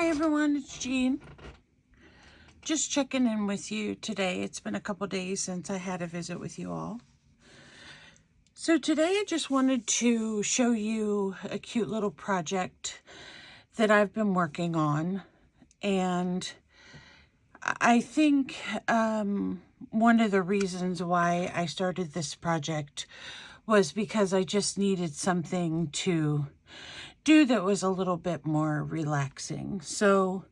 Hi everyone, it's Jean. Just checking in with you today. It's been a couple days since I had a visit with you all. So today I just wanted to show you a cute little project that I've been working on. And I think one of the reasons why I started this project was because I just needed something to do that was a little bit more relaxing. So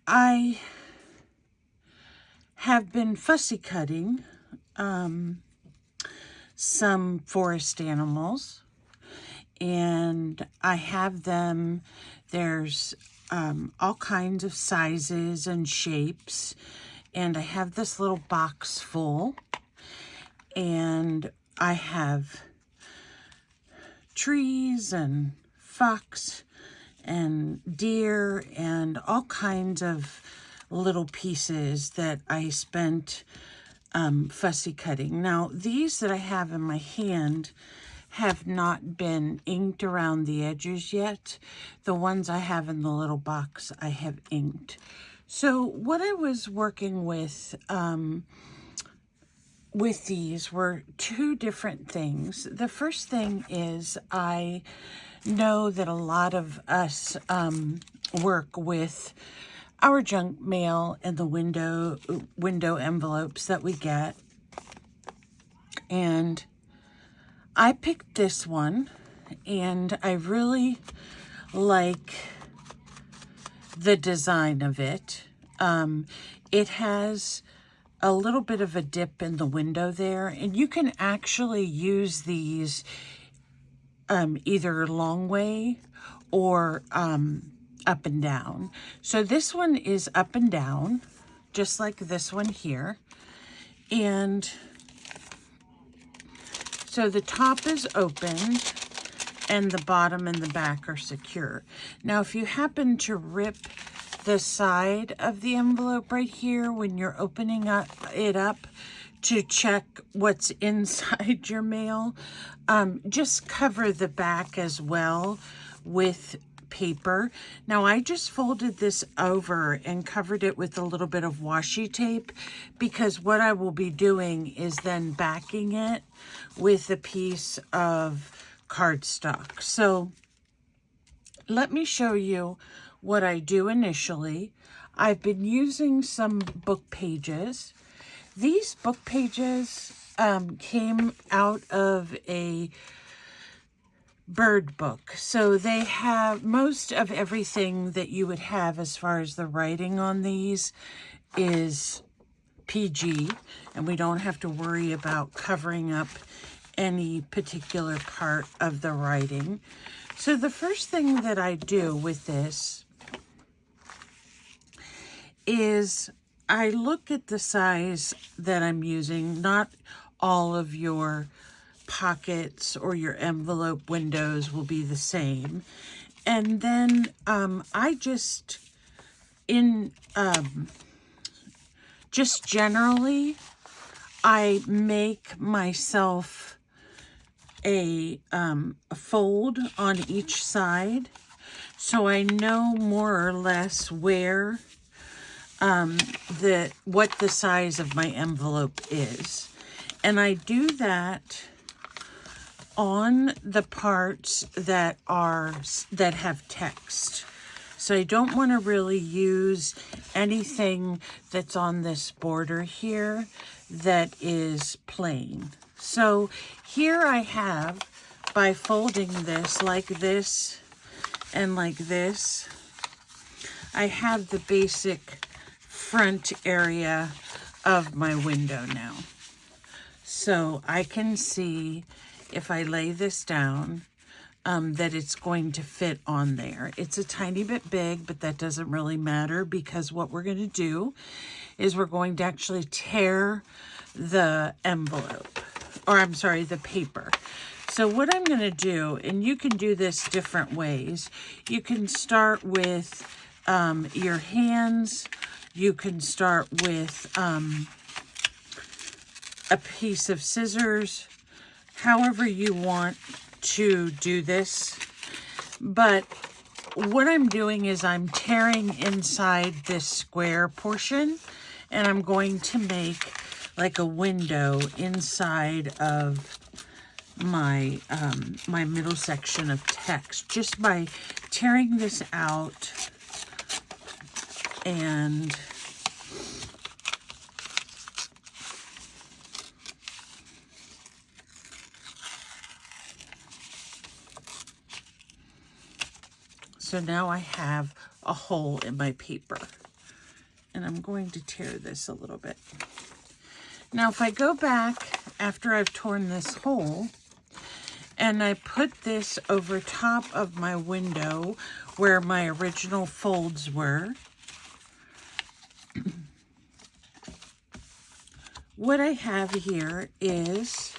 I have been fussy cutting some forest animals, and I have them, there's all kinds of sizes and shapes, and I have this little box full, and I have trees and fox and deer and all kinds of little pieces that I spent fussy cutting. Now, these that I have in my hand have not been inked around the edges yet. The ones I have in the little box I have inked. So what I was working with these were two different things. The first thing is I know that a lot of us work with our junk mail and the window envelopes that we get. And I picked this one, and I really like the design of it. It has a little bit of a dip in the window there, and you can actually use these either long way or up and down. So this one is up and down, just like this one here. And so the top is open and the bottom and the back are secure. Now, if you happen to rip the side of the envelope right here when you're opening it up to check what's inside your mail, just cover the back as well with paper. Now, I just folded this over and covered it with a little bit of washi tape, because what I will be doing is then backing it with a piece of cardstock. So let me show you what I do initially. I've been using some book pages. These book pages came out of a bird book. So they have most of everything that you would have as far as the writing on these is PG, and we don't have to worry about covering up any particular part of the writing. So the first thing that I do with this is I look at the size that I'm using. Not all of your pockets or your envelope windows will be the same. And then I just generally, I make myself a fold on each side, so I know more or less where what the size of my envelope is. And I do that on the parts that have text. So I don't want to really use anything that's on this border here that is plain. So here I have, by folding this like this and like this, I have the basic front area of my window now. So I can see, if I lay this down, that it's going to fit on there. It's a tiny bit big, but that doesn't really matter, because what we're going to do is we're going to actually tear the envelope, or I'm sorry, the paper. So what I'm going to do, and you can do this different ways. You can start with your hands. You can start with a piece of scissors, however you want to do this. But what I'm doing is I'm tearing inside this square portion, and I'm going to make like a window inside of my my middle section of text just by tearing this out. And so now I have a hole in my paper, and I'm going to tear this a little bit. Now, if I go back after I've torn this hole and I put this over top of my window where my original folds were, what I have here is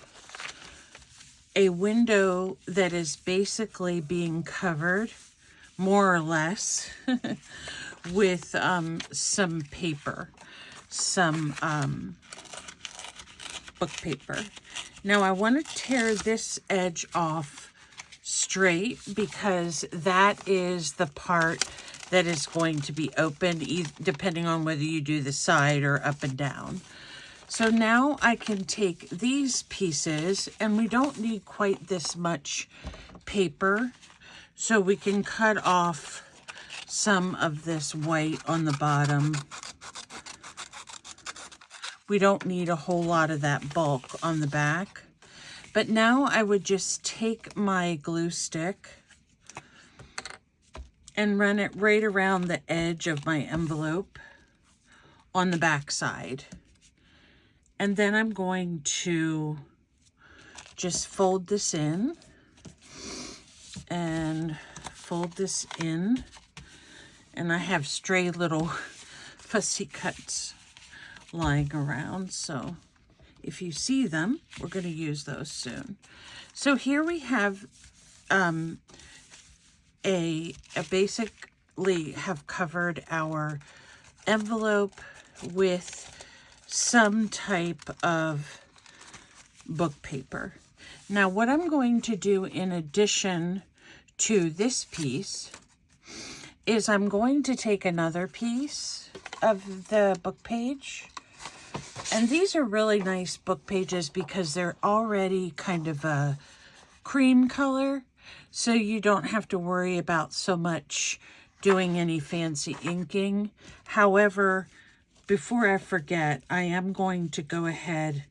a window that is basically being covered, more or less, with some paper, some book paper. Now I want to tear this edge off straight because that is the part that is going to be open, depending on whether you do the side or up and down. So now I can take these pieces, and we don't need quite this much paper, so we can cut off some of this white on the bottom. We don't need a whole lot of that bulk on the back. But now I would just take my glue stick and run it right around the edge of my envelope on the back side. And then I'm going to just fold this in and fold this in. And I have stray little fussy cuts lying around, so if you see them, we're going to use those soon. So here we have basically have covered our envelope with some type of book paper. Now what I'm going to do in addition to this piece is I'm going to take another piece of the book page, and these are really nice book pages because they're already kind of a cream color, so you don't have to worry about so much doing any fancy inking. However, before I forget, I am going to go ahead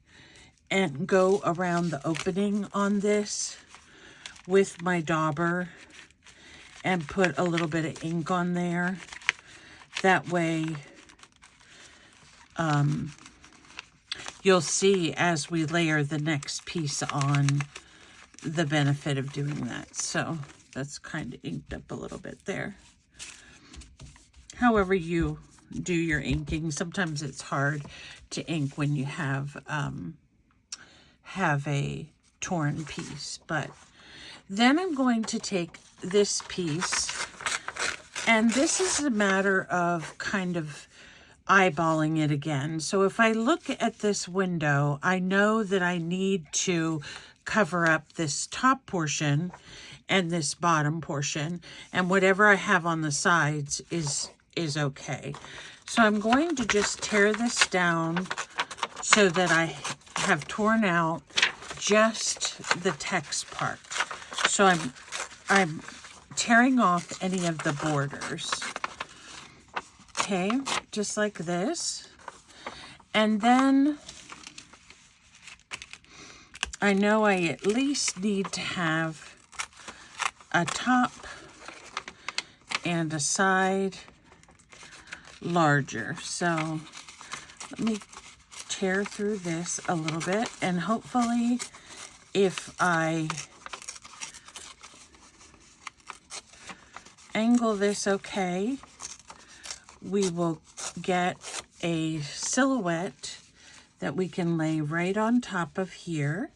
and go around the opening on this with my dauber and put a little bit of ink on there. That way, you'll see as we layer the next piece on the benefit of doing that. So that's kind of inked up a little bit there. However you do your inking, sometimes it's hard to ink when you have a torn piece. But then I'm going to take this piece, and this is a matter of kind of eyeballing it again. So if I look at this window, I know that I need to cover up this top portion and this bottom portion, and whatever I have on the sides is okay. So I'm going to just tear this down so that I have torn out just the text part. So I'm tearing off any of the borders. Okay, just like this. And then I know I at least need to have a top and a side larger. So let me tear through this a little bit, and hopefully if I angle this okay, we will get a silhouette that we can lay right on top of here,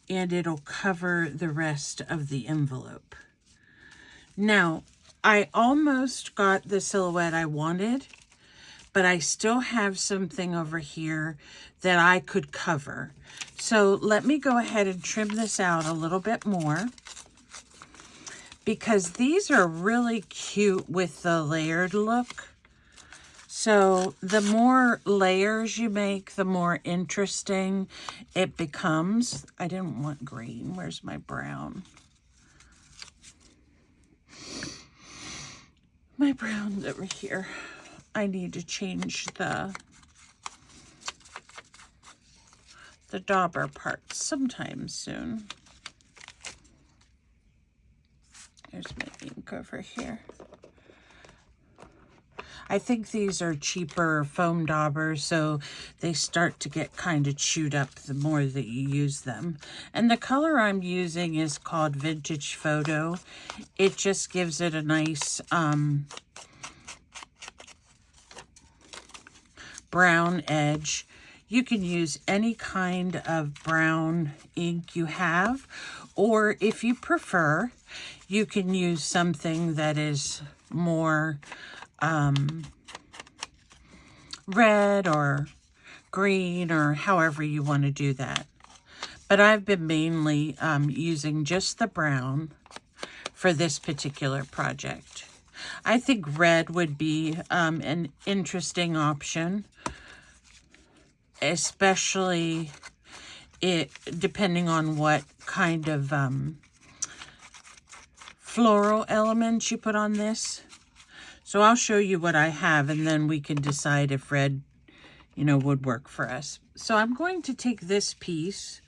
and it'll cover the rest of the envelope. Now, I almost got the silhouette I wanted, but I still have something over here that I could cover. So let me go ahead and trim this out a little bit more. because these are really cute with the layered look. So the more layers you make, the more interesting it becomes. I didn't want green. Where's my brown? My brown's over here. I need to change the dauber parts sometime soon. There's my ink over here. I think these are cheaper foam daubers, so they start to get kind of chewed up the more that you use them. And the color I'm using is called Vintage Photo. It just gives it a nice brown edge. You can use any kind of brown ink you have, or if you prefer, you can use something that is more red or green, or however you want to do that. But I've been mainly using just the brown for this particular project. I think red would be an interesting option, especially depending on what kind of floral elements you put on this. So I'll show you what I have, and then we can decide if red, would work for us. So I'm going to take this piece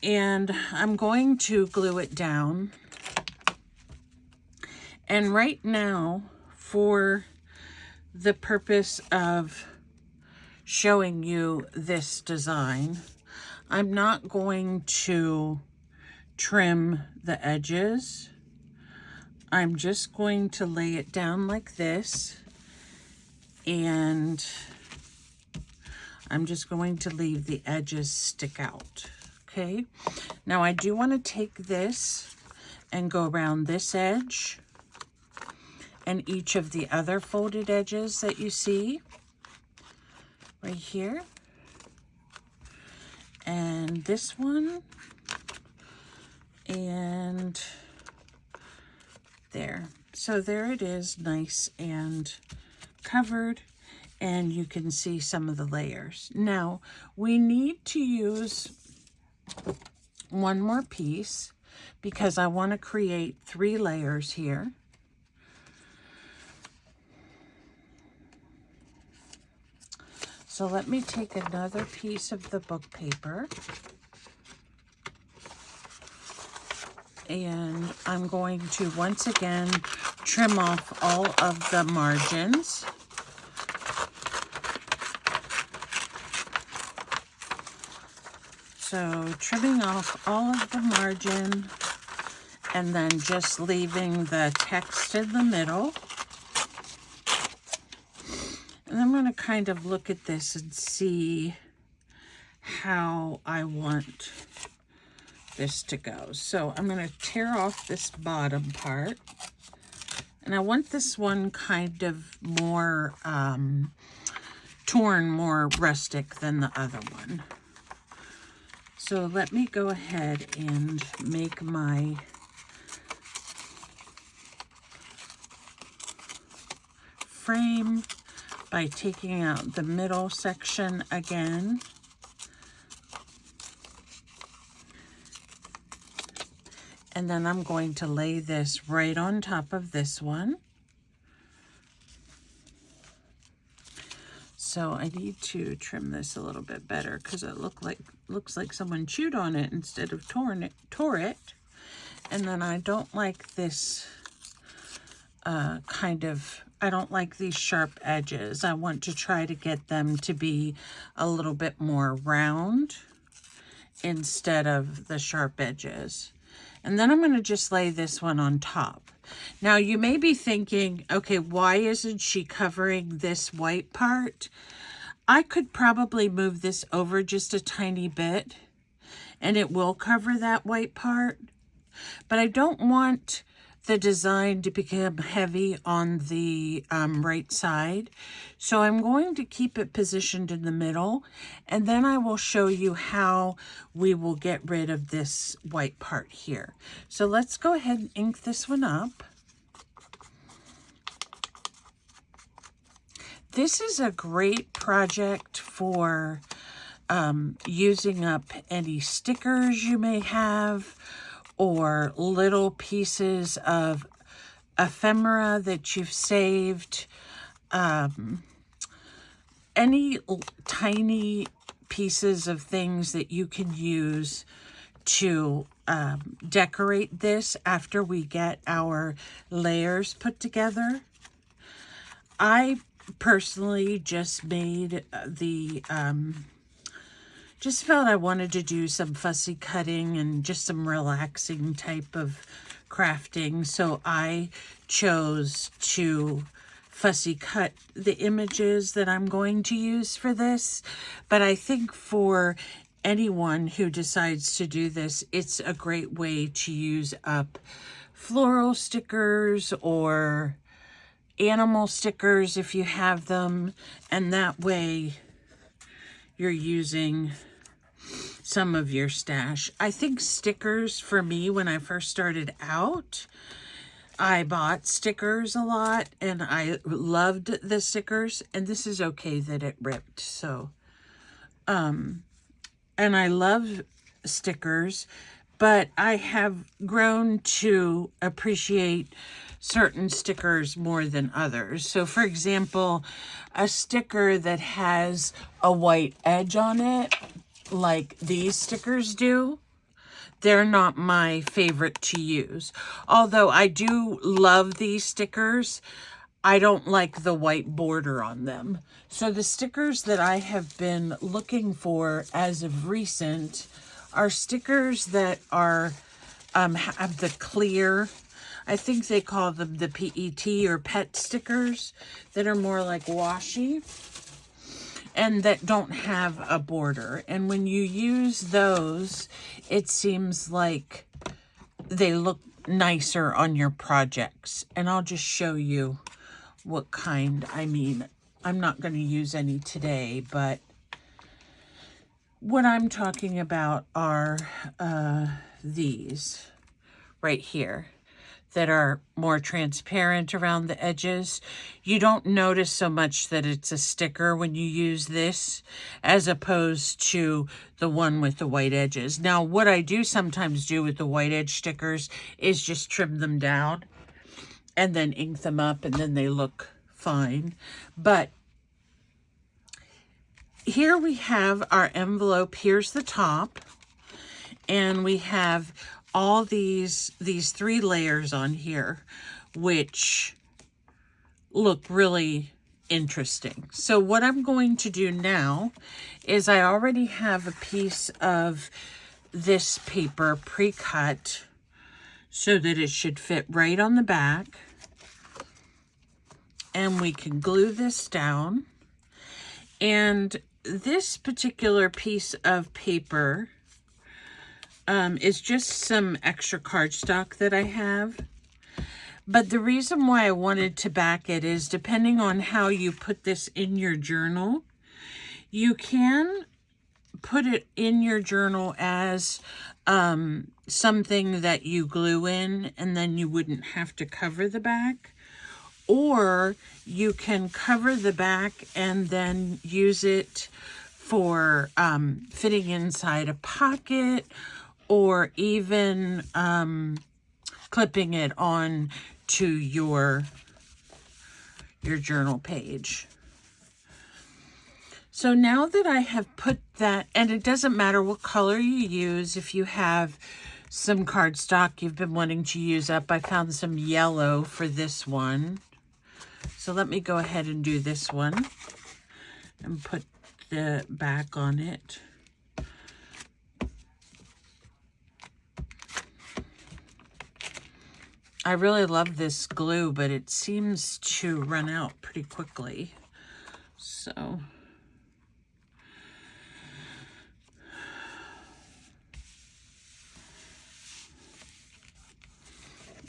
and I'm going to glue it down. And right now, for the purpose of showing you this design, I'm not going to trim the edges. I'm just going to lay it down like this, and I'm just going to leave the edges stick out, okay? Now I do want to take this and go around this edge and each of the other folded edges that you see right here, and this one, and there. So there it is, nice and covered, and you can see some of the layers. Now we need to use one more piece because I want to create 3 layers here. So let me take another piece of the book paper, and I'm going to once again trim off all of the margins. So trimming off all of the margin and then just leaving the text in the middle. And I'm going to kind of look at this and see how I want this to go. So I'm going to tear off this bottom part. And I want this one kind of more torn, more rustic than the other one. So let me go ahead and make my frame by taking out the middle section again. And then I'm going to lay this right on top of this one. So I need to trim this a little bit better because it looks like someone chewed on it instead of tore it. And then I don't like this I don't like these sharp edges. I want to try to get them to be a little bit more round instead of the sharp edges. And then I'm going to just lay this one on top. Now you may be thinking, okay, why isn't she covering this white part? I could probably move this over just a tiny bit and it will cover that white part. But I don't want the design to become heavy on the right side. So I'm going to keep it positioned in the middle, and then I will show you how we will get rid of this white part here. So let's go ahead and ink this one up. This is a great project for using up any stickers you may have, or little pieces of ephemera that you've saved. Any tiny pieces of things that you can use to decorate this after we get our layers put together. I personally just made the just felt I wanted to do some fussy cutting and just some relaxing type of crafting, so I chose to fussy cut the images that I'm going to use for this. But I think for anyone who decides to do this, it's a great way to use up floral stickers or animal stickers if you have them, and that way you're using some of your stash. I think stickers, for me, when I first started out, I bought stickers a lot and I loved the stickers, and this is okay that it ripped. So and I love stickers, but I have grown to appreciate certain stickers more than others. So for example, a sticker that has a white edge on it, like these stickers do, they're not my favorite to use. Although I do love these stickers, I don't like the white border on them. So the stickers that I have been looking for as of recent are stickers that are have the clear, I think they call them the PET or PET stickers, that are more like washi and that don't have a border. And when you use those, it seems like they look nicer on your projects. And I'll just show you what kind. I mean, I'm not going to use any today, but what I'm talking about are these right here that are more transparent around the edges. You don't notice so much that it's a sticker when you use this as opposed to the one with the white edges. Now, what I do sometimes do with the white edge stickers is just trim them down and then ink them up, and then they look fine. But here we have our envelope. Here's the top, and we have all these 3 layers on here, which look really interesting. So what I'm going to do now is I already have a piece of this paper pre-cut so that it should fit right on the back. And we can glue this down. And this particular piece of paper is just some extra cardstock that I have. But the reason why I wanted to back it is, depending on how you put this in your journal, you can put it in your journal as something that you glue in, and then you wouldn't have to cover the back. Or you can cover the back and then use it for fitting inside a pocket, or even clipping it on to your journal page. So now that I have put that, and it doesn't matter what color you use, if you have some cardstock you've been wanting to use up, I found some yellow for this one. So let me go ahead and do this one and put the back on it. I really love this glue, but it seems to run out pretty quickly. So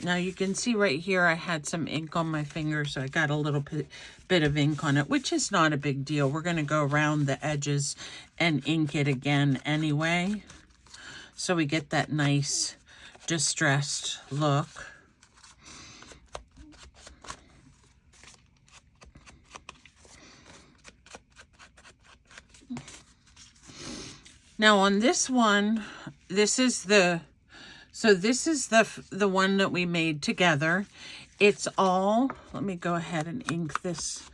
Now you can see right here I had some ink on my finger, so I got a little bit of ink on it, which is not a big deal. We're going to go around the edges and ink it again anyway, so we get that nice distressed look. Now on this one, this is the one that we made together. It's all, let me go ahead and ink this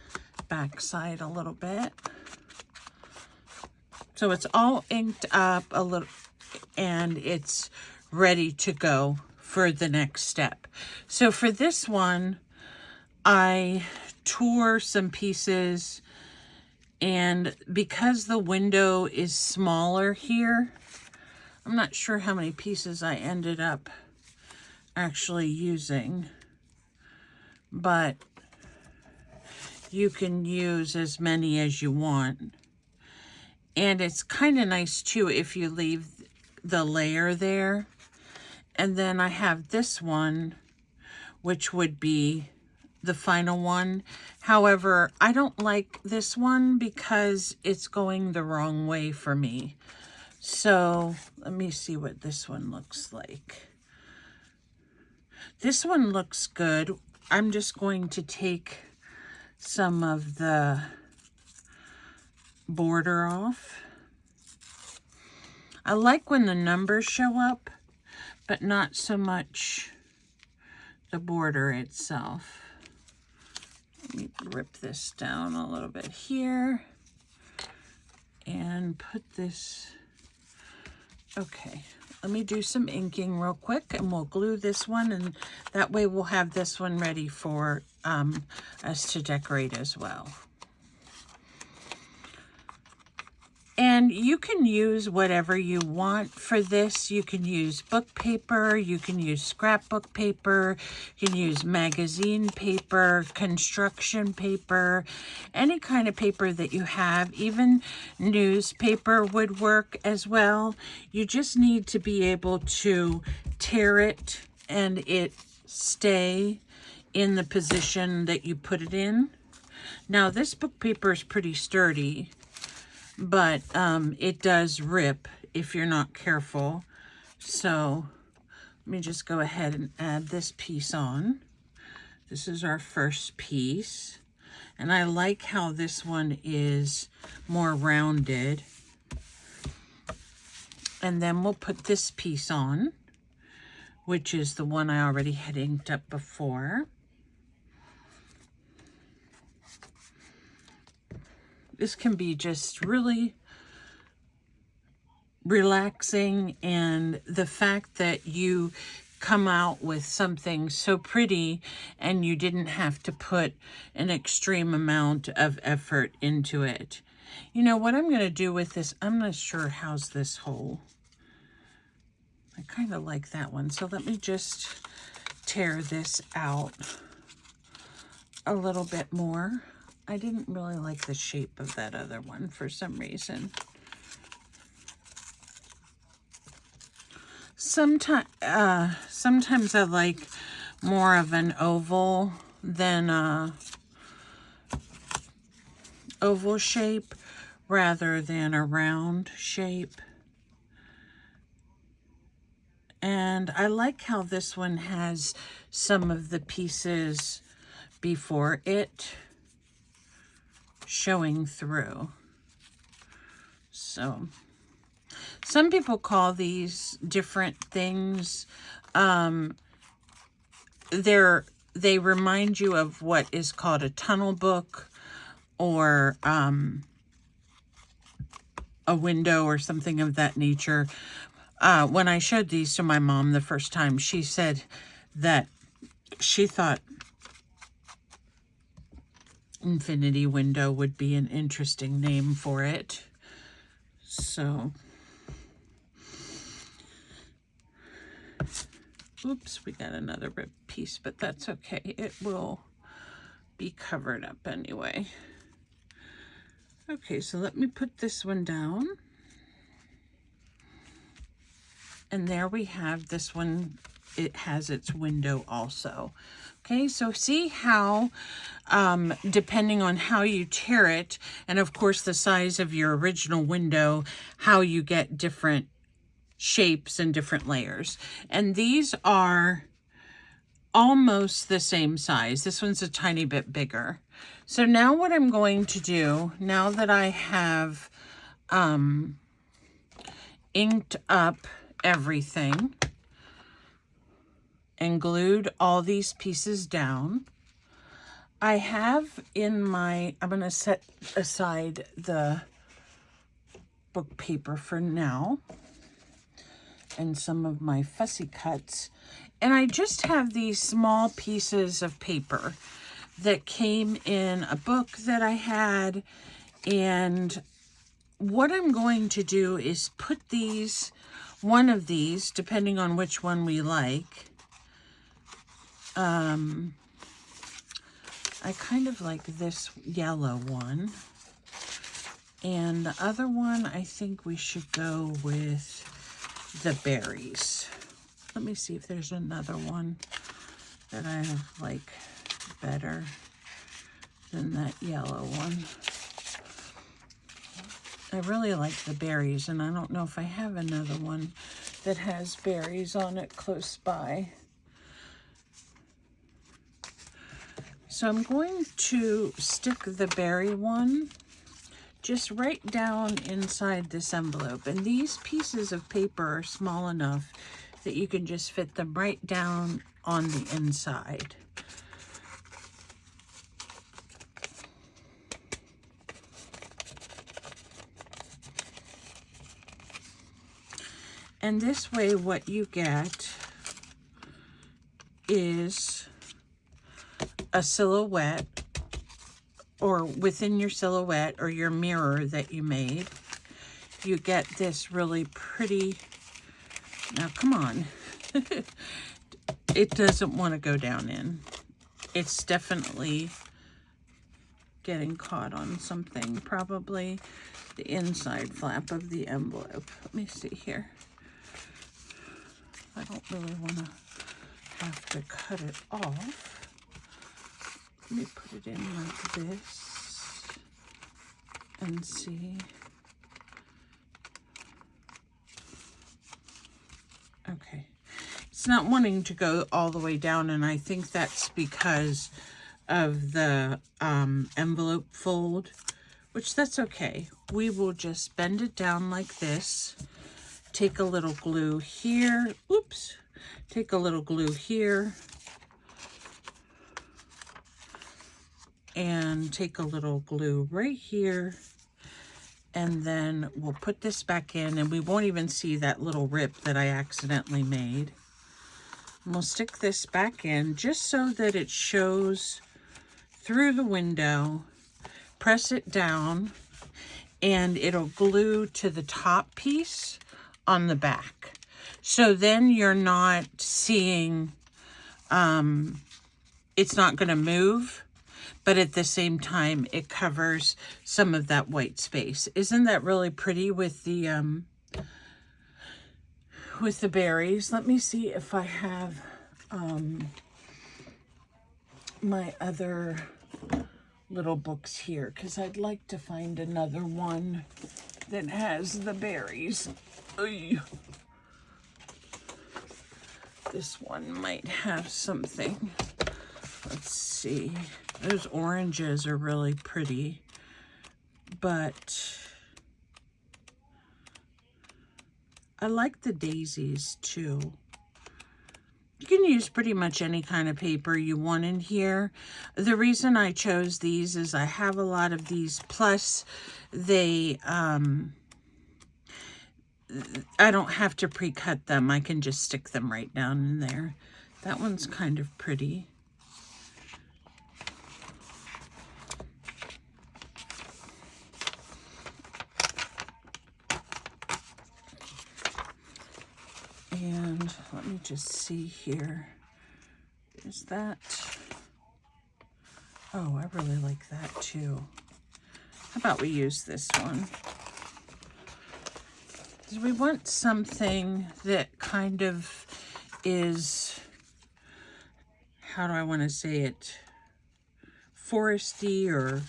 back side a little bit. So it's all inked up a little, and it's ready to go for the next step. So for this one, I tore some pieces, and because the window is smaller here, I'm not sure how many pieces I ended up actually using, but you can use as many as you want. And it's kind of nice too if you leave the layer there. And then I have this one, which would be the final one. However, I don't like this one because it's going the wrong way for me. So let me see what this one looks like. This one looks good. I'm just going to take some of the border off. I like when the numbers show up, but not so much the border itself. Let me rip this down a little bit here and put this. Okay, let me do some inking real quick and we'll glue this one, and that way we'll have this one ready for us to decorate as well. And you can use whatever you want for this. You can use book paper, you can use scrapbook paper, you can use magazine paper, construction paper, any kind of paper that you have. Even newspaper would work as well. You just need to be able to tear it and it stay in the position that you put it in. Now this book paper is pretty sturdy, but it does rip if you're not careful. So let me just go ahead and add this piece on. This is our first piece, and I like how this one is more rounded. And then we'll put this piece on, which is the one I already had inked up before. This can be just really relaxing, and the fact that you come out with something so pretty and you didn't have to put an extreme amount of effort into it. You know what I'm going to do with this? I'm not sure how's this hole. I kind of like that one. So let me just tear this out a little bit more. I didn't really like the shape of that other one for some reason. Sometimes I like more of an oval than a oval shape rather than a round shape. And I like how this one has some of the pieces before it showing through. So some people call these different things. They remind you of what is called a tunnel book, or a window or something of that nature. When I showed these to my mom the first time, she said that she thought infinity window would be an interesting name for it. So, oops, we got another ripped piece, but that's okay. It will be covered up anyway. Okay, so let me put this one down. And there we have this one it has its window also. Okay, so see how, depending on how you tear it, and of course the size of your original window, how you get different shapes and different layers. And these are almost the same size. This one's a tiny bit bigger. So now what I'm going to do, now that I have inked up everything and glued all these pieces down, I have in my, I'm going to set aside the book paper for now and some of my fussy cuts. And I just have these small pieces of paper that came in a book that I had. And what I'm going to do is put these, one of these, depending on which one we like. I kind of like this yellow one. And the other one, I think we should go with the berries. Let me see if there's another one that I like better than that yellow one. I really like the berries, and I don't know if I have another one that has berries on it close by. So I'm going to stick the berry one just right down inside this envelope. And these pieces of paper are small enough that you can just fit them right down on the inside. And this way what you get is a silhouette, or within your silhouette or your mirror that you made, you get this really pretty, now come on, it doesn't want to go down in. It's definitely getting caught on something, probably the inside flap of the envelope. Let me see here. I don't really want to have to cut it off. Let me put it in like this and see. Okay. It's not wanting to go all the way down, and I think that's because of the envelope fold, which that's okay. We will just bend it down like this. Take a little glue here. Oops. Take a little glue here. And take a little glue right here, and then we'll put this back in, and we won't even see that little rip that I accidentally made. And we'll stick this back in just so that it shows through the window. Press it down, and it'll glue to the top piece on the back. So then you're not seeing, it's not going to move, but at the same time, it covers some of that white space. Isn't that really pretty with the berries? Let me see if I have my other little books here, because I'd like to find another one that has the berries. Oy. This one might have something. Let's see. Those oranges are really pretty, but I like the daisies too. You can use pretty much any kind of paper you want in here. The reason I chose these is I have a lot of these, plus they, I don't have to pre-cut them. I can just stick them right down in there. That one's kind of pretty. And let me just see here. Is that? Oh, I really like that too. How about we use this one? Because we want something that kind of is, how do I want to say it, foresty or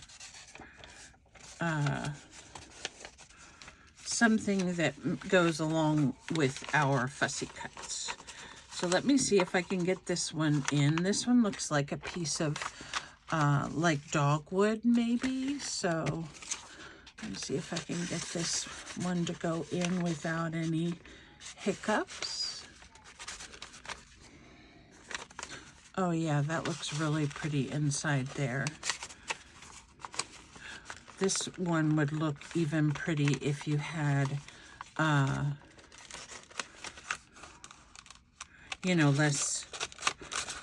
something that goes along with our fussy cuts. So let me see if I can get this one in. This one looks like a piece of like dogwood maybe. So let me see if I can get this one to go in without any hiccups. Oh yeah, that looks really pretty inside there. This one would look even pretty if you had, you know,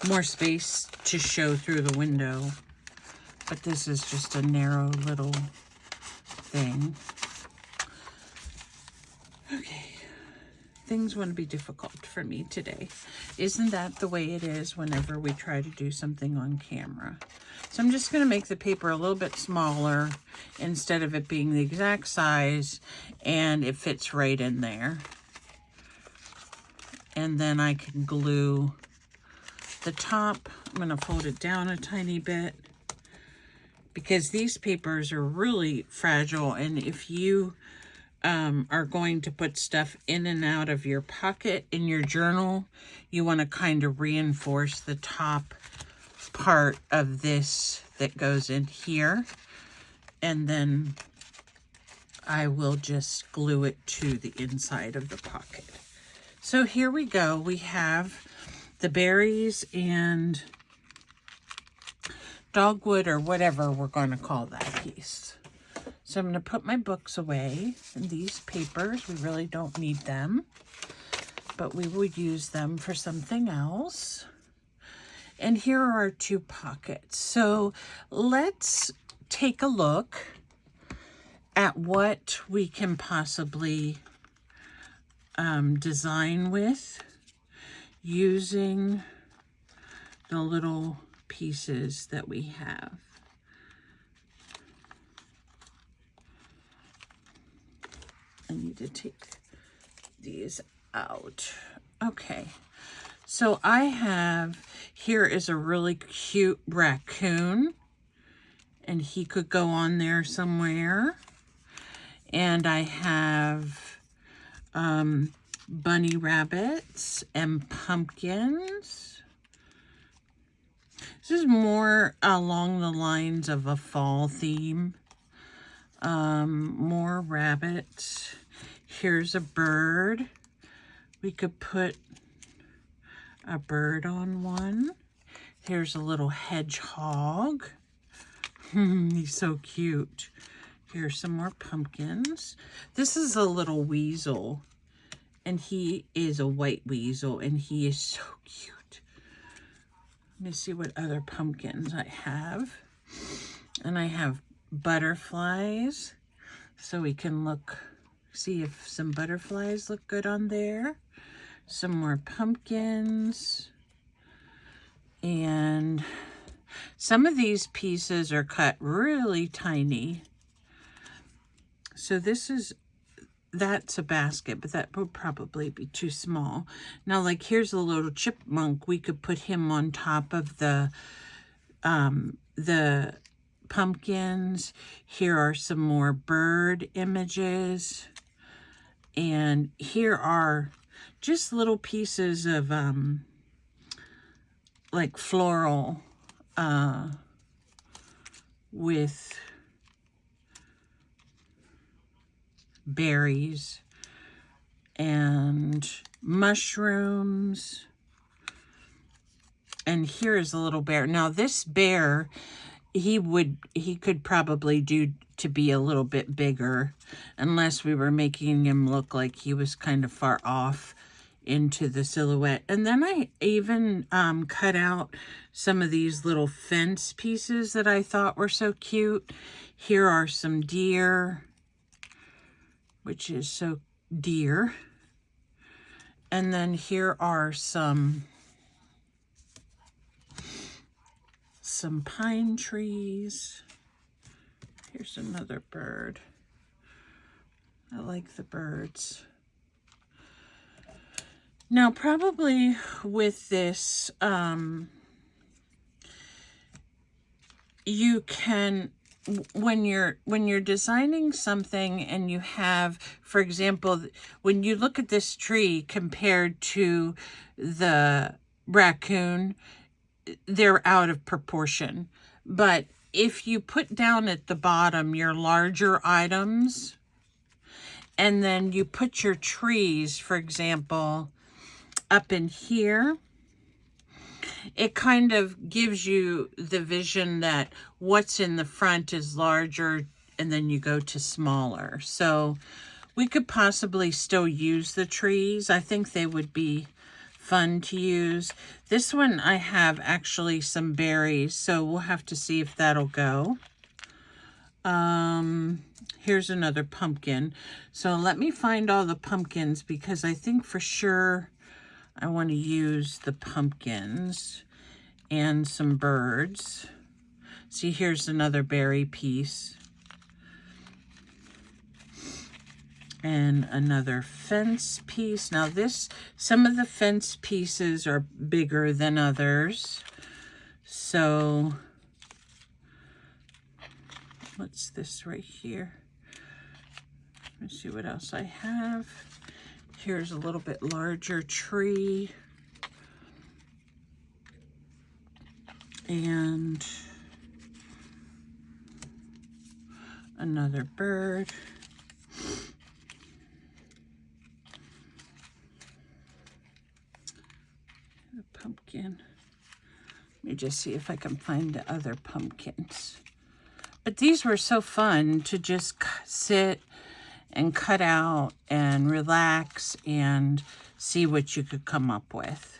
more space to show through the window. But this is just a narrow little thing. Okay. Things want to be difficult for me today. Isn't that the way it is whenever we try to do something on camera? So I'm just going to make the paper a little bit smaller instead of it being the exact size, and it fits right in there. And then I can glue the top. I'm going to fold it down a tiny bit because these papers are really fragile, and if you are going to put stuff in and out of your pocket in your journal, you want to kind of reinforce the top part of this that goes in here, and then I will just glue it to the inside of the pocket. So here we go. We have the berries and dogwood, or whatever we're going to call that piece. So I'm going to put my books away, and these papers, we really don't need them, but we would use them for something else. And here are our two pockets. So let's take a look at what we can possibly design with using the little pieces that we have. I need to take these out. Okay, so I have, here is a really cute raccoon, and he could go on there somewhere. And I have bunny rabbits and pumpkins. This is more along the lines of a fall theme. More rabbits. Here's a bird. We could put a bird on one. Here's a little hedgehog. He's so cute. Here's some more pumpkins. This is a little weasel, and he is a white weasel, and he is so cute. Let me see what other pumpkins I have. And I have butterflies, so we can see if some butterflies look good on there. Some more pumpkins. And some of these pieces are cut really tiny. So that's a basket, but that would probably be too small. Now, like, here's a little chipmunk. We could put him on top of the pumpkins. Here are some more bird images. And here are just little pieces of like floral with berries and mushrooms. And here is a little bear. Now this bear, he could probably do to be a little bit bigger, unless we were making him look like he was kind of far off into the silhouette. And then I even cut out some of these little fence pieces that I thought were so cute. Here are some deer, which is so deer. And then here are some pine trees. Here's another bird. I like the birds. Now, probably with this, you can, when you're designing something and you have, for example, when you look at this tree compared to the raccoon, they're out of proportion. But if you put down at the bottom your larger items, and then you put your trees, for example, up in here, it kind of gives you the vision that what's in the front is larger and then you go to smaller. So we could possibly still use the trees. I think they would be fun to use. This one I have actually some berries, so we'll have to see if that'll go. Here's another pumpkin. So let me find all the pumpkins because I think for sure I want to use the pumpkins and some birds. See, here's another berry piece. And another fence piece. Now this, some of the fence pieces are bigger than others. So, what's this right here? Let's see what else I have. Here's a little bit larger tree. And another bird. A pumpkin. Let me just see if I can find the other pumpkins. But these were so fun to just sit and cut out and relax and see what you could come up with.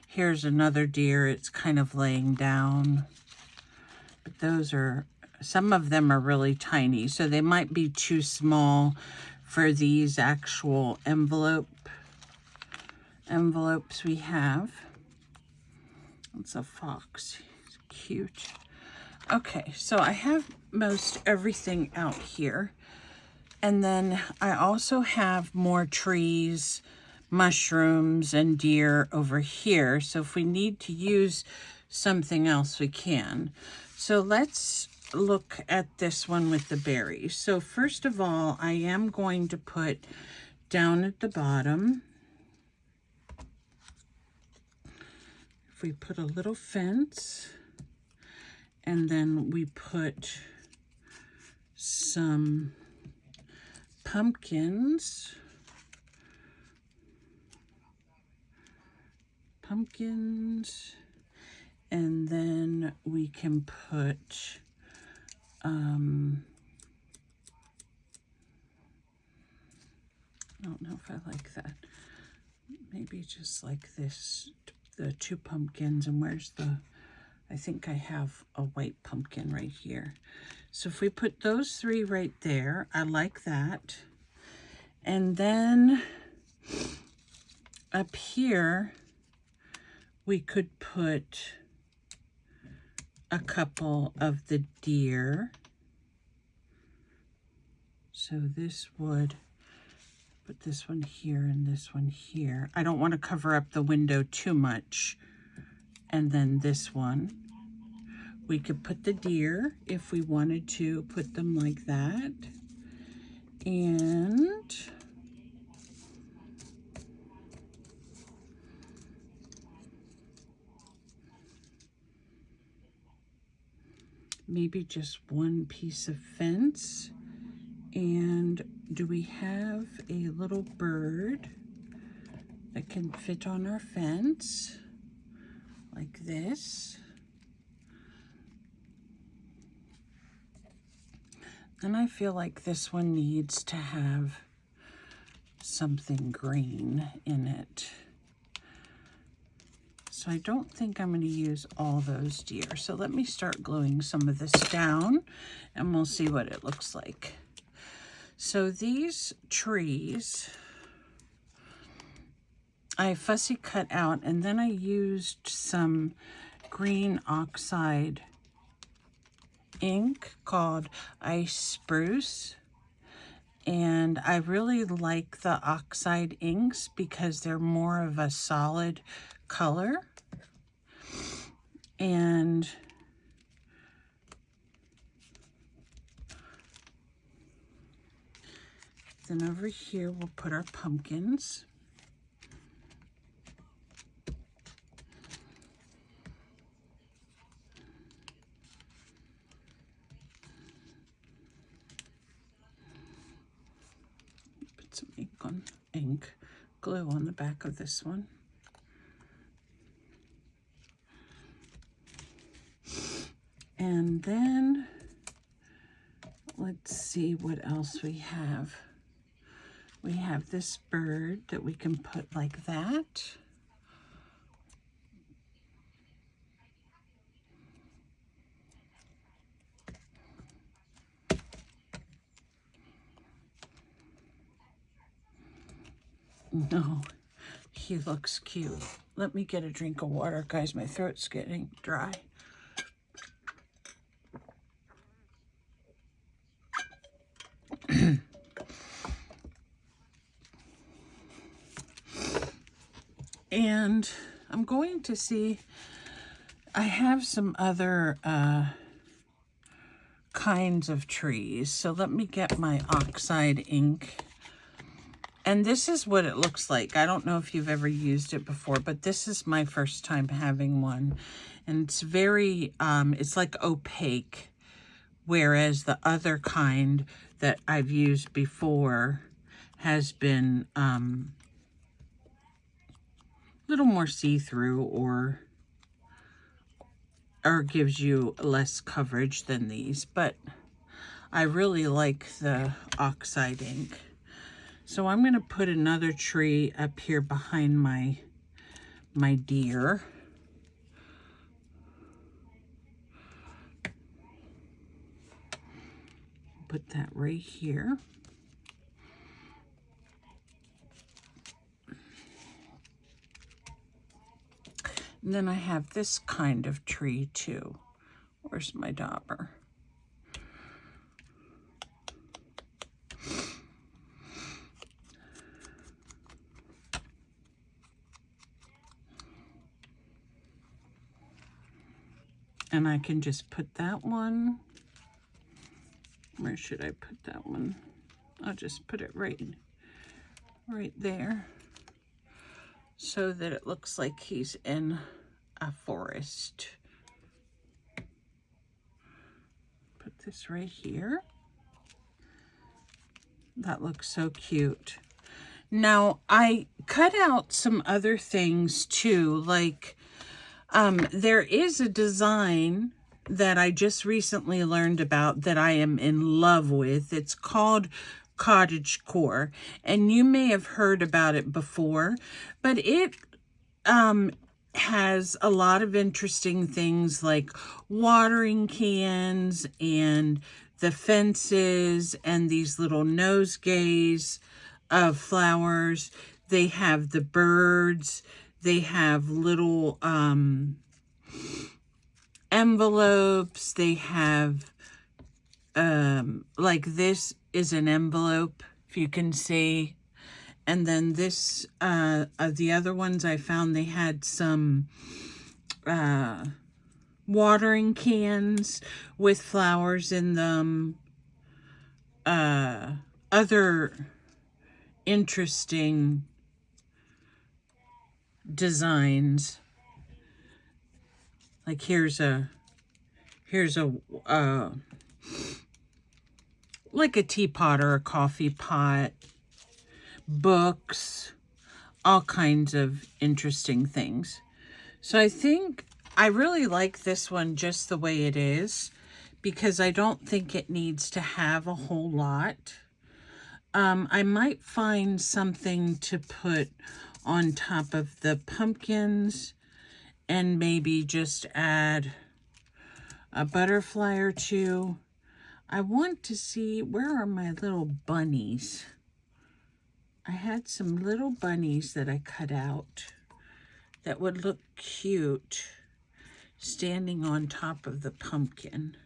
Here's another deer. It's kind of laying down. But those are, some of them are really tiny, so they might be too small for these actual envelopes we have. It's a fox. It's cute. Okay, so I have most everything out here. And then I also have more trees, mushrooms, and deer over here. So if we need to use something else, we can. So let's look at this one with the berries. So first of all, I am going to put down at the bottom, if we put a little fence, and then we put some pumpkins, and then we can put I don't know if I like that. Maybe just like this, the two pumpkins, and where's the, I think I have a white pumpkin right here. So if we put those three right there, I like that. And then up here, we could put a couple of the deer. So this would, put this one here and this one here. I don't want to cover up the window too much. And then this one. We could put the deer if we wanted to put them like that. And maybe just one piece of fence. And do we have a little bird that can fit on our fence like this? And I feel like this one needs to have something green in it. So I don't think I'm going to use all those deer. So let me start gluing some of this down and we'll see what it looks like. So these trees, I fussy cut out, and then I used some green oxide ink called Ice Spruce, And I really like the oxide inks because they're more of a solid color. And then over here, we'll put our pumpkins. Put some ink glue on the back of this one. And then, let's see what else we have. We have this bird that we can put like that. No, he looks cute. Let me get a drink of water, guys. My throat's getting dry. And I'm going to see, I have some other kinds of trees. So let me get my oxide ink. And this is what it looks like. I don't know if you've ever used it before, but this is my first time having one. And it's very, it's like opaque. Whereas the other kind that I've used before has been little more see-through or gives you less coverage than these, but I really like the oxide ink. So I'm going to put another tree up here behind my deer. Put that right here. And then I have this kind of tree too. Where's my dauber? And I can just put that one. Where should I put that one? I'll just put it right there, so that it looks like he's in a forest. Put this right here. That looks so cute. Now, I cut out some other things too, like there is a design that I just recently learned about that I am in love with. It's called cottagecore, and you may have heard about it before, but it has a lot of interesting things like watering cans and the fences and these little nosegays of flowers. They have the birds. They have little envelopes. They have like this is an envelope, if you can see. And then this, the other ones I found, they had some watering cans with flowers in them. Other interesting designs. Like here's a like a teapot or a coffee pot, books, all kinds of interesting things. So I think I really like this one just the way it is, because I don't think it needs to have a whole lot. I might find something to put on top of the pumpkins and maybe just add a butterfly or two. I want to see, where are my little bunnies? I had some little bunnies that I cut out that would look cute standing on top of the pumpkin.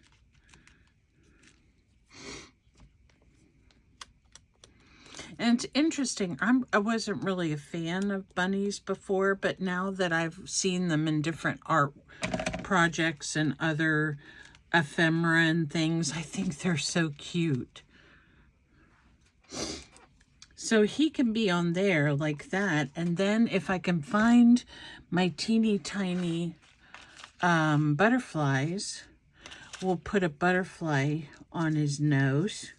And it's interesting. I wasn't really a fan of bunnies before, but now that I've seen them in different art projects and other ephemera and things, I think they're so cute. So he can be on there like that. And then if I can find my teeny tiny butterflies, we'll put a butterfly on his nose.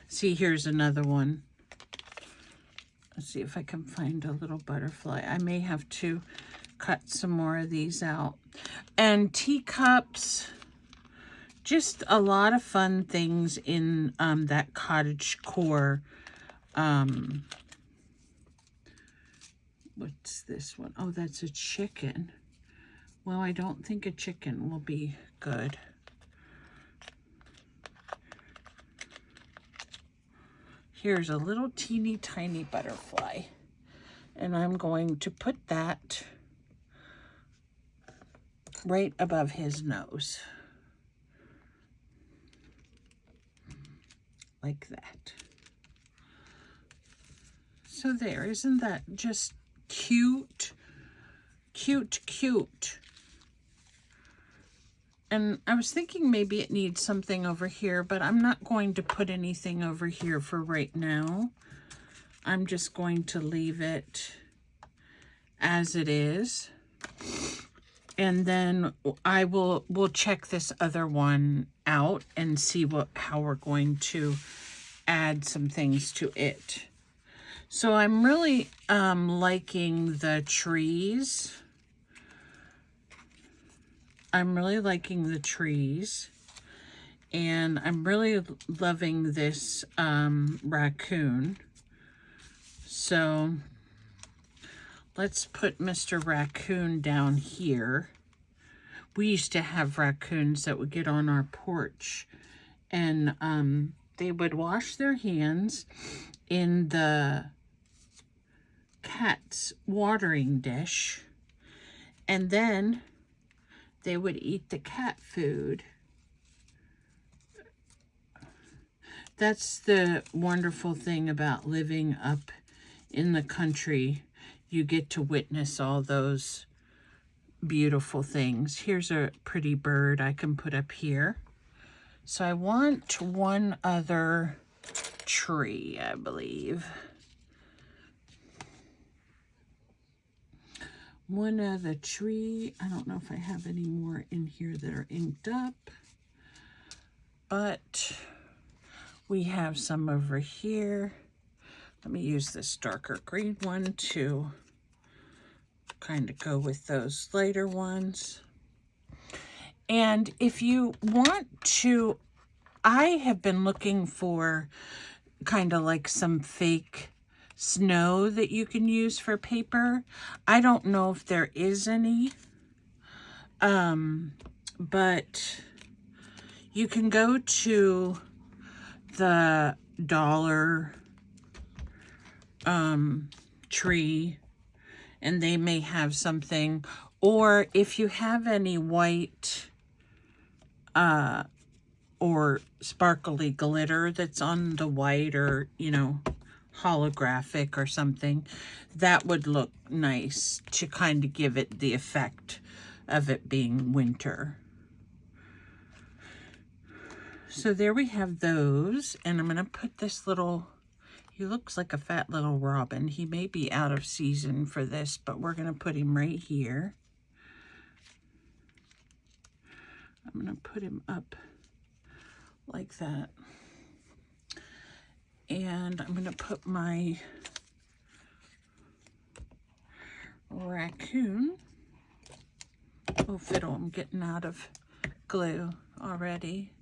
See, here's another one. Let's see if I can find a little butterfly. I may have to cut some more of these out. And teacups, just a lot of fun things in that cottage core. What's this one? Oh, that's a chicken. Well, I don't think a chicken will be good. Here's a little teeny tiny butterfly, and I'm going to put that right above his nose, like that. So there, isn't that just cute? Cute, cute. And I was thinking maybe it needs something over here, but I'm not going to put anything over here for right now. I'm just going to leave it as it is. And then we'll check this other one out and see how we're going to add some things to it. So I'm really liking the trees. I'm really liking the trees, and I'm really loving this raccoon. So let's put Mr. Raccoon down here. We used to have raccoons that would get on our porch, and they would wash their hands in the cat's watering dish, and then they would eat the cat food. That's the wonderful thing about living up in the country. You get to witness all those beautiful things. Here's a pretty bird I can put up here. So I want one other tree, I believe. One other tree. I don't know if I have any more in here that are inked up, but we have some over here. Let me use this darker green one to kind of go with those lighter ones. And if you want to, I have been looking for kind of like some fake snow that you can use for paper. I don't know if there is any, but you can go to the Dollar Tree and they may have something, or if you have any white or sparkly glitter that's on the white, or holographic or something, that would look nice to kind of give it the effect of it being winter. So there we have those, and I'm going to put this little, he looks like a fat little robin. He may be out of season for this, but we're going to put him right here. I'm going to put him up like that. And I'm going to put my raccoon. Oh, fiddle, I'm getting out of glue already.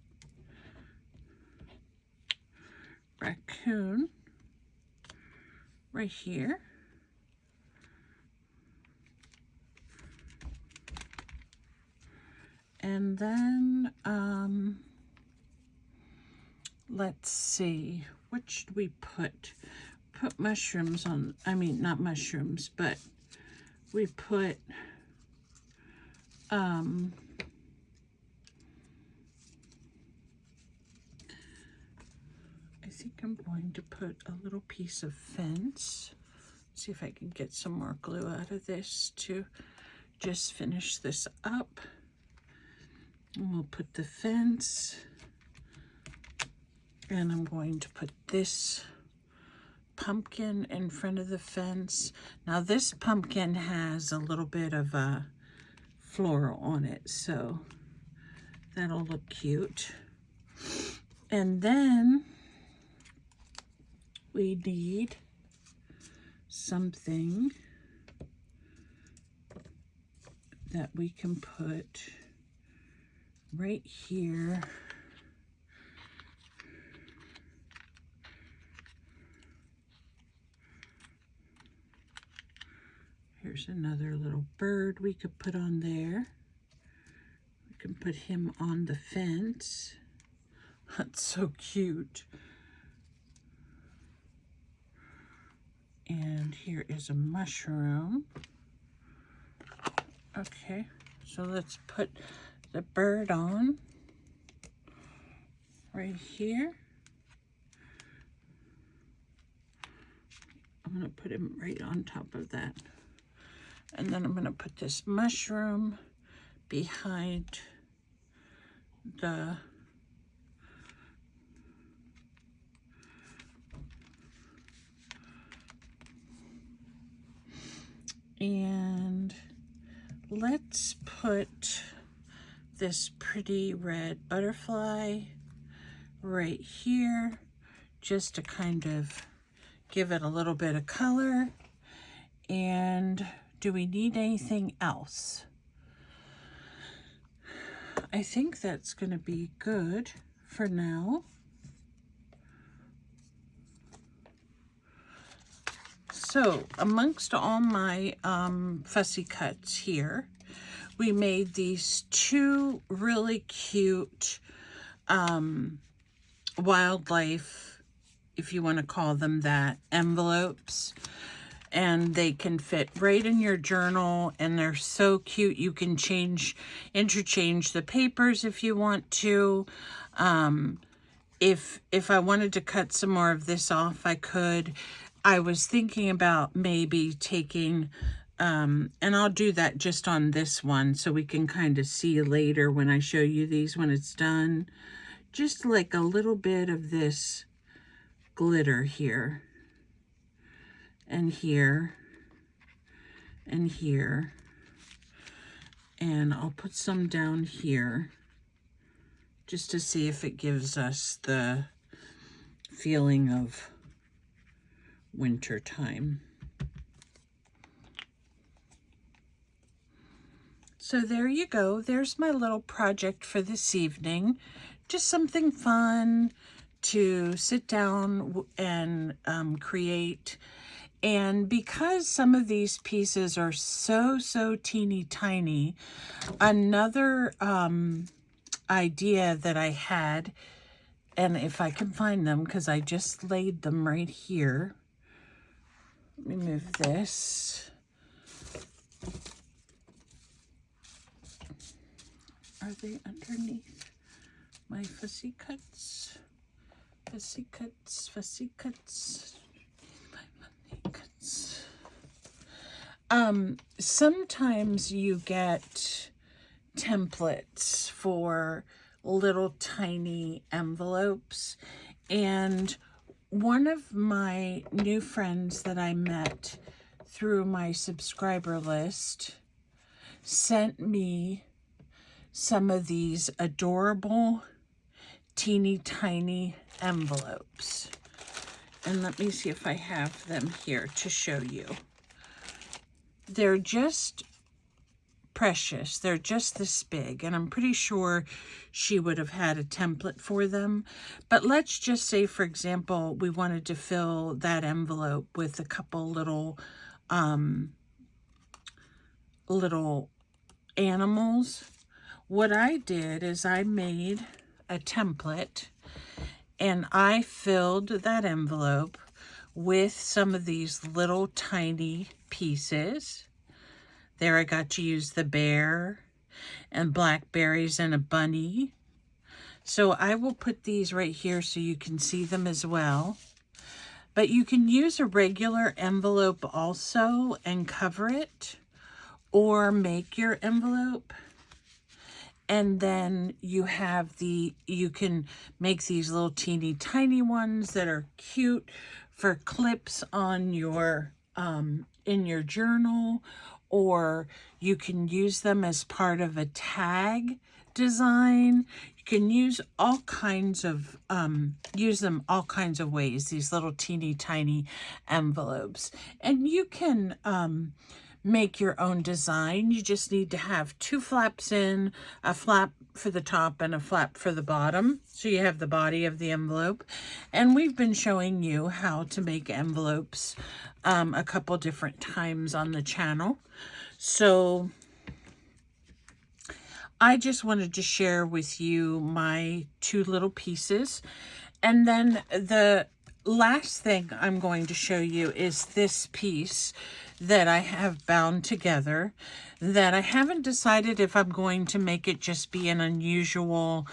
Raccoon right here. And then, let's see, what should we put? Put mushrooms on, I mean, not mushrooms, but we put, I think I'm going to put a little piece of fence. See if I can get some more glue out of this to just finish this up. And we'll put the fence, and I'm going to put this pumpkin in front of the fence. Now this pumpkin has a little bit of a floral on it, so that'll look cute. And then we need something that we can put right here. Here's another little bird we could put on there. We can put him on the fence. That's so cute. And here is a mushroom. Okay, so let's put the bird on right here. I'm going to put him right on top of that. And then I'm going to put this mushroom behind the and let's put this pretty red butterfly right here just to kind of give it a little bit of color. And do we need anything else? I think that's going to be good for now. So amongst all my fussy cuts here, we made these two really cute wildlife, if you want to call them that, envelopes. And they can fit right in your journal, and they're so cute. You can interchange the papers if you want to. If I wanted to cut some more of this off, I could. I was thinking about maybe taking, and I'll do that just on this one so we can kind of see later when I show you these when it's done. Just like a little bit of this glitter here. And here, and here, and I'll put some down here just to see if it gives us the feeling of winter time. So there you go. There's my little project for this evening. Just something fun to sit down and create. And because some of these pieces are so teeny tiny, another idea that I had, and if I can find them, because I just laid them right here. Let me move this. Are they underneath my fussy cuts? Fussy cuts, fussy cuts. Sometimes you get templates for little tiny envelopes, and one of my new friends that I met through my subscriber list sent me some of these adorable teeny tiny envelopes. And let me see if I have them here to show you. They're just precious. They're just this big. And I'm pretty sure she would have had a template for them. But let's just say, for example, we wanted to fill that envelope with a couple little animals. What I did is I made a template, and I filled that envelope with some of these little tiny pieces. There I got to use the bear and blackberries and a bunny. So I will put these right here so you can see them as well. But you can use a regular envelope also and cover it, or make your envelope. And then you can make these little teeny tiny ones that are cute for clips on your, in your journal, or you can use them as part of a tag design. You can use all kinds of, use them all kinds of ways, these little teeny tiny envelopes. And you can, make your own design. You just need to have 2 flaps in, a flap for the top and a flap for the bottom. So you have the body of the envelope. And we've been showing you how to make envelopes a couple different times on the channel. So I just wanted to share with you my 2 little pieces. And then the last thing I'm going to show you is this piece that I have bound together, that I haven't decided if I'm going to make it just be an unusual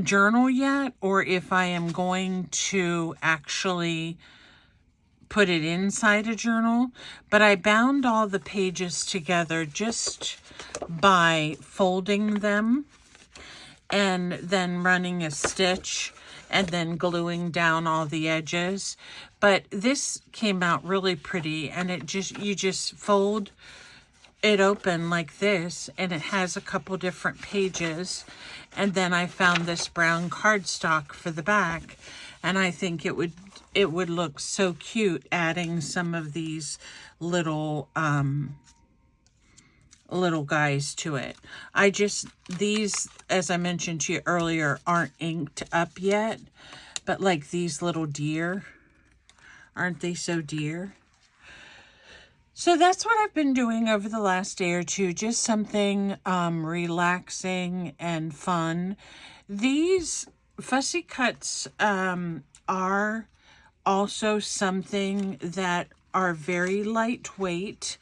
journal yet, or if I am going to actually put it inside a journal. But I bound all the pages together just by folding them and then running a stitch and then gluing down all the edges. But this came out really pretty, and you just fold it open like this, and it has a couple different pages. And then I found this brown cardstock for the back, and I think it would look so cute adding some of these little little guys to it. These, as I mentioned to you earlier, aren't inked up yet, but like these little deer, aren't they so dear? So that's what I've been doing over the last day or two, just something relaxing and fun. These fussy cuts are also something that are very lightweight,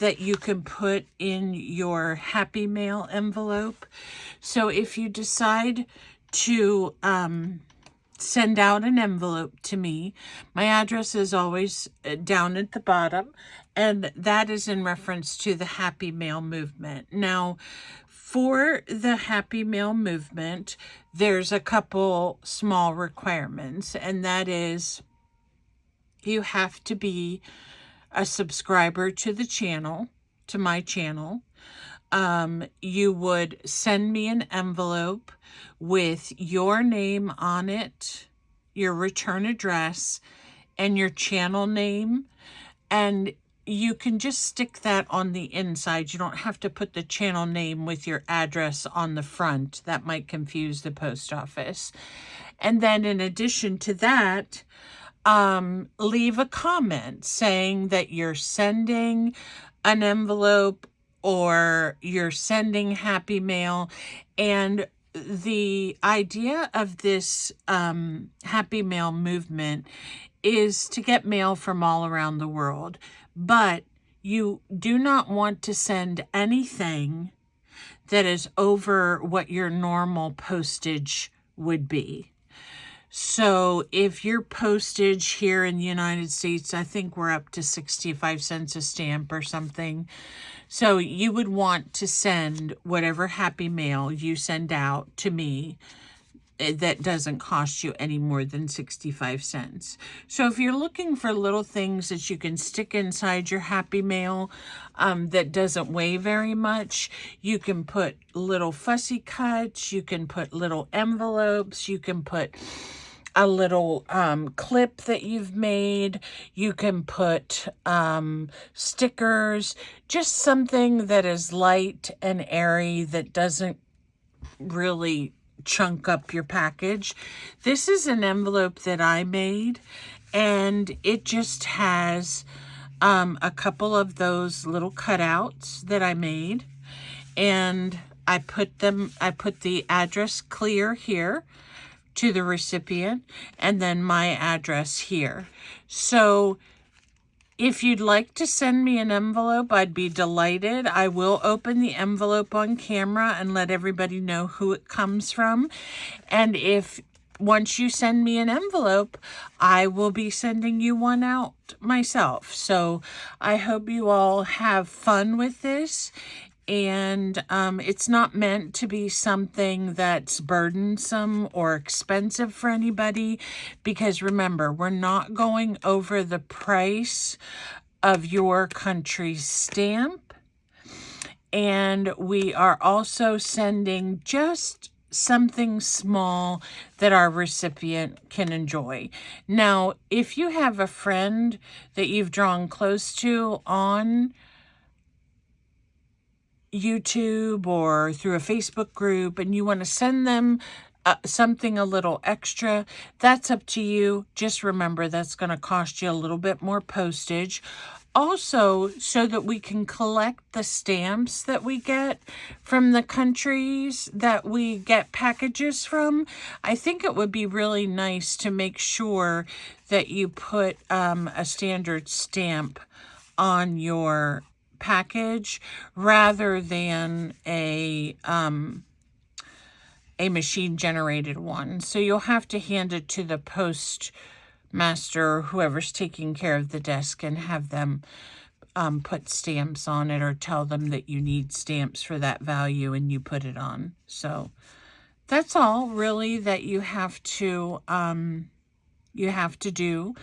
that you can put in your Happy Mail envelope. So if you decide to send out an envelope to me, my address is always down at the bottom, and that is in reference to the Happy Mail movement. Now, for the Happy Mail movement, there's a couple small requirements, and that is you have to be a subscriber to the channel, to my channel. You would send me an envelope with your name on it, your return address, and your channel name. And you can just stick that on the inside. You don't have to put the channel name with your address on the front. That might confuse the post office. And then in addition to that, leave a comment saying that you're sending an envelope or you're sending Happy Mail. And the idea of this Happy Mail movement is to get mail from all around the world. But you do not want to send anything that is over what your normal postage would be. So if your postage here in the United States, I think we're up to 65 cents a stamp or something. So you would want to send whatever Happy Mail you send out to me that doesn't cost you any more than 65 cents. So if you're looking for little things that you can stick inside your Happy Mail that doesn't weigh very much, you can put little fussy cuts, you can put little envelopes, you can put a little clip that you've made, you can put stickers, just something that is light and airy that doesn't really chunk up your package. This is an envelope that I made, and it just has a couple of those little cutouts that I made, and I put the address clear here to the recipient, and then my address here. So If you'd like to send me an envelope, I'd be delighted. I will open the envelope on camera and let everybody know who it comes from. And if once you send me an envelope, I will be sending you one out myself. So I hope you all have fun with this. And it's not meant to be something that's burdensome or expensive for anybody, because remember, we're not going over the price of your country's stamp. And we are also sending just something small that our recipient can enjoy. Now, if you have a friend that you've drawn close to on YouTube or through a Facebook group and you want to send them something a little extra, that's up to you. Just remember, that's going to cost you a little bit more postage. Also, so that we can collect the stamps that we get from the countries that we get packages from, I think it would be really nice to make sure that you put a standard stamp on your package rather than a machine generated one. So you'll have to hand it to the postmaster or whoever's taking care of the desk and have them put stamps on it, or tell them that you need stamps for that value and you put it on. So that's all really that you have to do.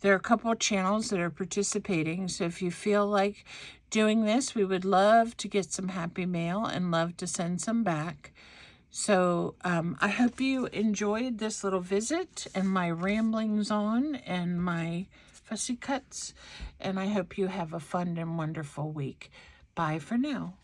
There are a couple of channels that are participating, so if you feel like doing this, we would love to get some happy mail and love to send some back. So I hope you enjoyed this little visit and my ramblings on and my fussy cuts, and I hope you have a fun and wonderful week. Bye for now.